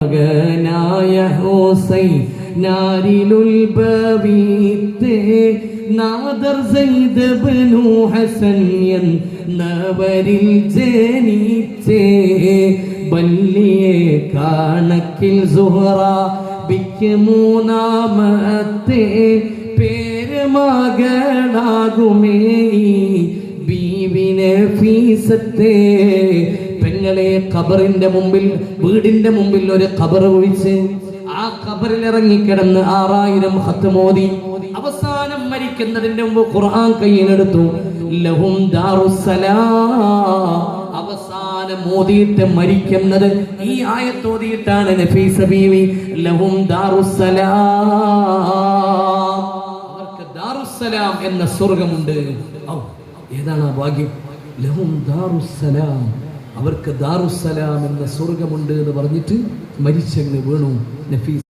മകനായ ഹുസൈനാരിലുൽ ബവീത്ത് നാദർ സയ്യിദ് ഇബ്നു ഹസൻ എന്നവരിൽ ജനിച്ചേ ബല്ലിയെ കണക്കിൽ സുഹറ ബിക്ക് മൂന്നാമത്തെ പേര് മകളാകുമേ ബീവിനെ ഫീസത്തെ. പെങ്ങളെ ഖബറിന്റെ മുമ്പിൽ, വീടിന്റെ മുമ്പിൽ ഒരു ഖബർ കുഴിച്ച് ആ ഖബറിൽ ഇറങ്ങിക്കിടന്ന് 6000 ഖത്മോദി അവസാനം മരിക്കുന്നതിന്റെ മുമ്പ് ഖുർആൻ കയ്യിലെടുത്തു. ലഹും ദാറുസ്സലാം. അവസാനം ഓതിയിട്ട് മരിക്കുന്നത് ഈ ആയത്തോതിയിട്ടാണ് നഫീസ ബീവി. ലഹും ദാറുസ്സലാം, അവർക്ക് ദാറുസ്സലാം എന്ന സ്വർഗമുണ്ട്. ഏതാണ് ആ ഭാഗ്യം? ലഹും ദാറുസ്സലാം, അവർക്ക് ദാറുസ്സലാം എന്ന സ്വർഗമുണ്ട് എന്ന് പറഞ്ഞിട്ട് മരിച്ചങ്ങ് വീണു നഫീസ.